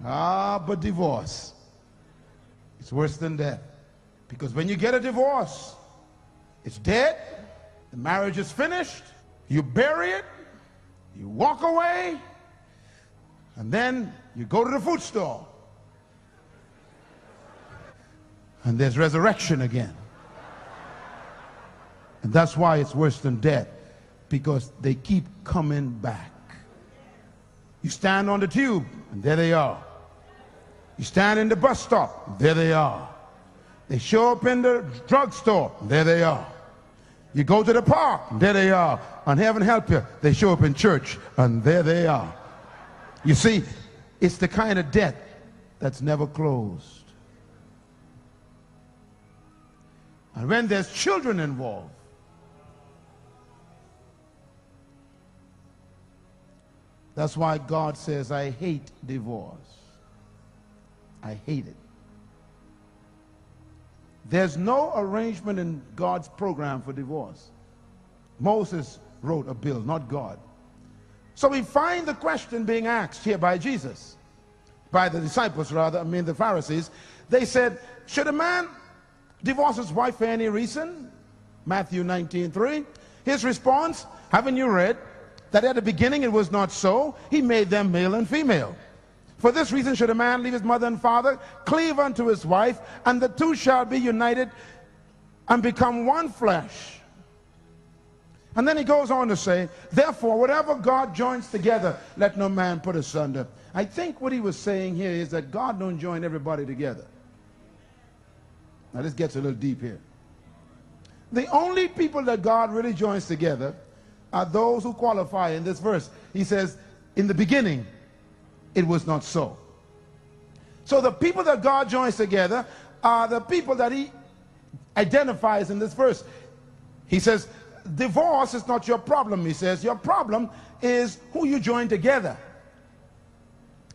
But divorce, it's worse than death. Because when you get a divorce, it's dead, the marriage is finished, you bury it, you walk away, and then you go to the food store. And there's resurrection again. And that's why it's worse than death, because they keep coming back. You stand on the tube, and there they are. You stand in the bus stop, there they are. They show up in the drugstore, there they are. You go to the park, there they are. And heaven help you, they show up in church, and there they are. You see, it's the kind of death that's never closed. And when there's children involved, that's why God says, I hate divorce. I hate it. There's no arrangement in God's program for divorce. Moses wrote a bill, not God. So we find the question being asked here by Jesus, by the disciples rather, the Pharisees. They said, should a man divorce his wife for any reason? Matthew 19:3. His response, haven't you read that at the beginning it was not so? He made them male and female. For this reason should a man leave his mother and father, cleave unto his wife, and the two shall be united and become one flesh. And then he goes on to say, therefore, whatever God joins together, let no man put asunder. I think what he was saying here is that God don't join everybody together. Now this gets a little deep here. The only people that God really joins together are those who qualify in this verse. He says, in the beginning, it was not so. So the people that God joins together are the people that he identifies in this verse. He says, divorce is not your problem. He says, your problem is who you join together.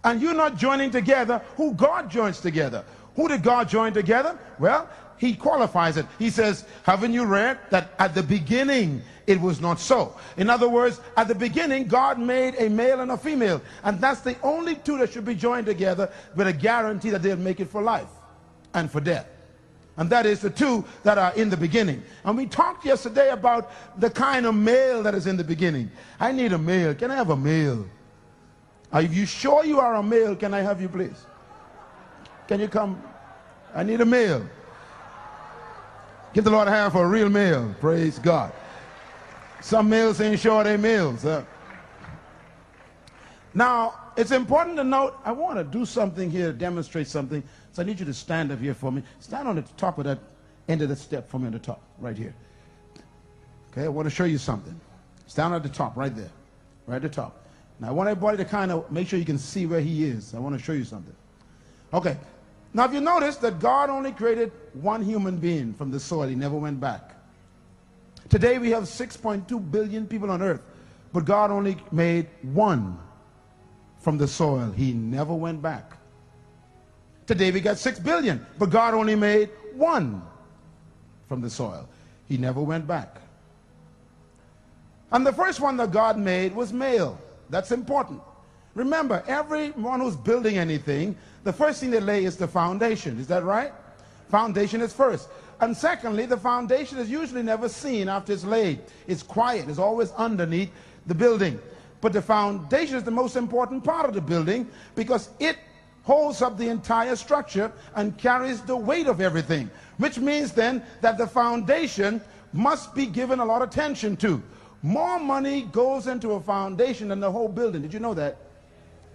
And you're not joining together who God joins together. Who did God join together? Well, he qualifies it. He says, haven't you read that at the beginning it was not so? In other words, at the beginning God made a male and a female, and that's the only two that should be joined together with a guarantee that they'll make it for life and for death. And that is the two that are in the beginning. And we talked yesterday about the kind of male that is in the beginning. I need a male. Can I have a male? Are you sure you are a male? Can I have you, please? Can you come? I need a male. Give the Lord a hand for a real male. Praise God. Some males ain't sure they're males. Now, it's important to note, I want to do something here, demonstrate something. So I need you to stand up here for me. Stand on the top of that end of the step for me on the top, right here. Okay, I want to show you something. Stand at the top, right there. Right at the top. Now, I want everybody to kind of make sure you can see where he is. I want to show you something. Okay. Now, if you notice that God only created one human being from the soil, he never went back. Today we have 6.2 billion people on earth, but God only made one from the soil. He never went back. Today we got 6 billion, but God only made one from the soil. He never went back. And the first one that God made was male. That's important. Remember, everyone who's building anything, the first thing they lay is the foundation. Is that right? Foundation is first. And secondly, the foundation is usually never seen after it's laid. It's quiet. It's always underneath the building. But the foundation is the most important part of the building because it holds up the entire structure and carries the weight of everything. Which means then that the foundation must be given a lot of attention to. More money goes into a foundation than the whole building. Did you know that?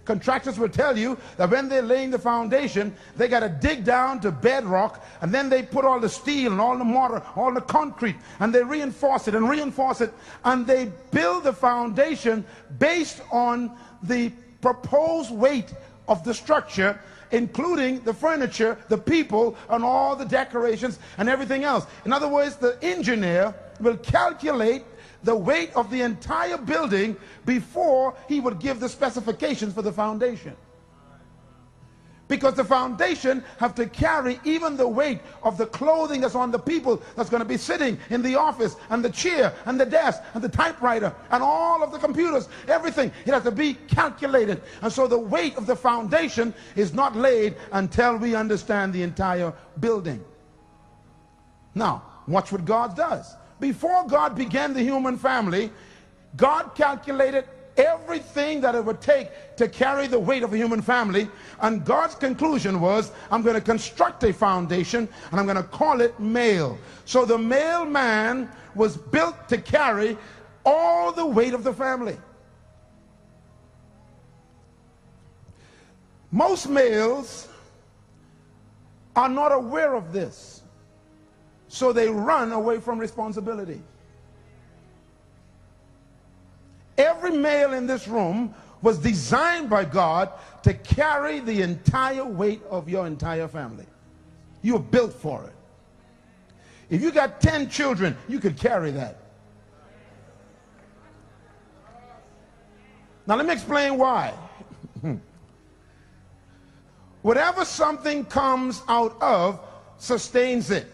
Contractors will tell you that when they're laying the foundation, they got to dig down to bedrock, and then they put all the steel and all the mortar, all the concrete, and they reinforce it, and they build the foundation based on the proposed weight of the structure, including the furniture, the people, and all the decorations and everything else. In other words, the engineer will calculate the weight of the entire building before he would give the specifications for the foundation. Because the foundation have to carry even the weight of the clothing that's on the people that's going to be sitting in the office, and the chair and the desk and the typewriter and all of the computers, everything. It has to be calculated. And so the weight of the foundation is not laid until we understand the entire building. Now, watch what God does. Before God began the human family, God calculated everything that it would take to carry the weight of a human family, and God's conclusion was, I'm going to construct a foundation and I'm going to call it male. So the male man was built to carry all the weight of the family. Most males are not aware of this, so they run away from responsibility. Every male in this room was designed by God to carry the entire weight of your entire family. You were built for it. If you got 10 children, you could carry that. Now let me explain why. Whatever something comes out of sustains it.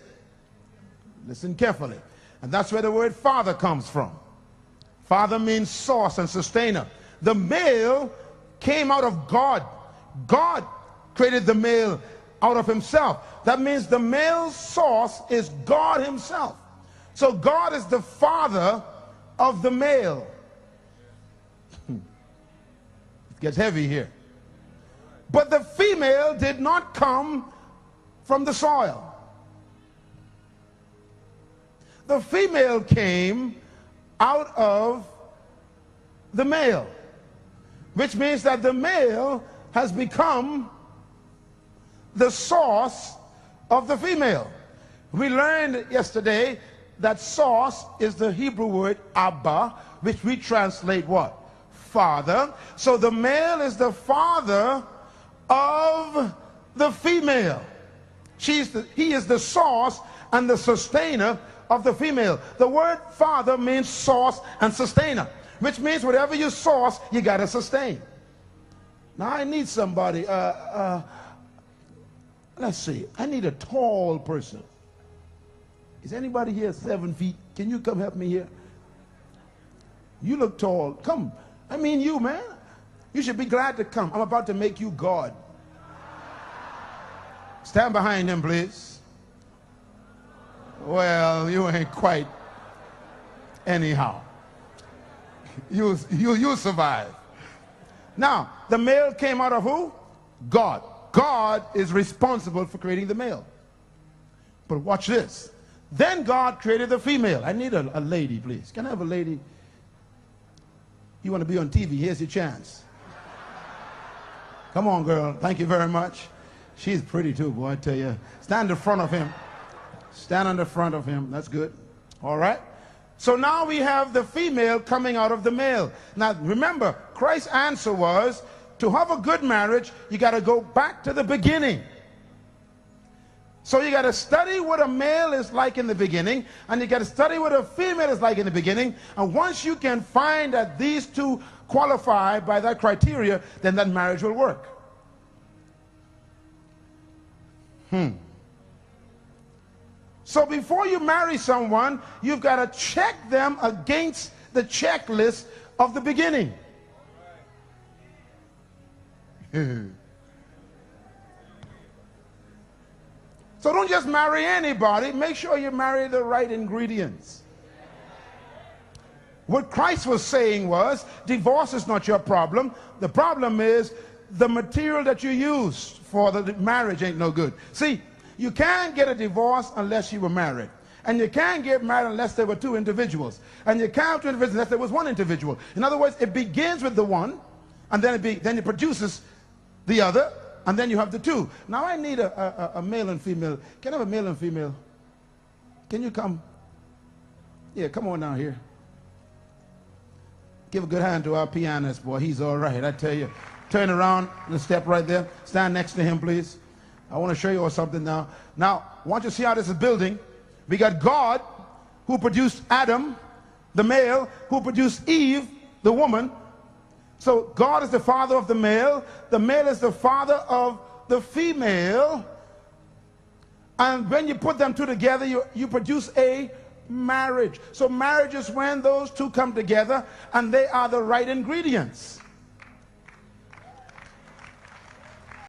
Listen carefully. And that's where the word father comes from. Father means source and sustainer. The male came out of God. God created the male out of himself. That means the male's source is God himself. So God is the father of the male. It gets heavy here. But the female did not come from the soil. The female came out of the male, which means that the male has become the source of the female. We learned yesterday that source is the Hebrew word Abba, which we translate what? Father. So the male is the father of the female. He is the source and the sustainer of the female. The word father means source and sustainer, which means whatever you source, you got to sustain. Now I need somebody, let's see, I need a tall person. Is anybody here 7 feet? Can you come help me here? You look tall. Come. I mean you, man. You should be glad to come. I'm about to make you God. Stand behind him, please. Well, you ain't quite. Anyhow, you'll survive. Now, the male came out of who? God. God is responsible for creating the male. But watch this. Then God created the female. I need a lady, please. Can I have a lady? You want to be on TV? Here's your chance. Come on, girl. Thank you very much. She's pretty too, boy, I tell you. Stand in front of him. Stand on the front of him. That's good. All right. So now we have the female coming out of the male. Now remember, Christ's answer was, to have a good marriage, you got to go back to the beginning. So you got to study what a male is like in the beginning, and you got to study what a female is like in the beginning. And once you can find that these two qualify by that criteria, then that marriage will work. So before you marry someone, you've got to check them against the checklist of the beginning. So don't just marry anybody. Make sure you marry the right ingredients. What Christ was saying was, divorce is not your problem. The problem is the material that you use for the marriage ain't no good. See, you can't get a divorce unless you were married. And you can't get married unless there were two individuals. And you can't have two individuals unless there was one individual. In other words, it begins with the one, and then it produces the other, and then you have the two. Now I need a male and female. Can I have a male and female? Can you come? Yeah, come on down here. Give a good hand to our pianist, boy. He's all right, I tell you. Turn around and step right there. Stand next to him, please. I want to show you all something now. Now, I want you to see how this is building. We got God, who produced Adam, the male, who produced Eve, the woman. So God is the father of the male. The male is the father of the female, and when you put them two together, you produce a marriage. So marriage is when those two come together and they are the right ingredients.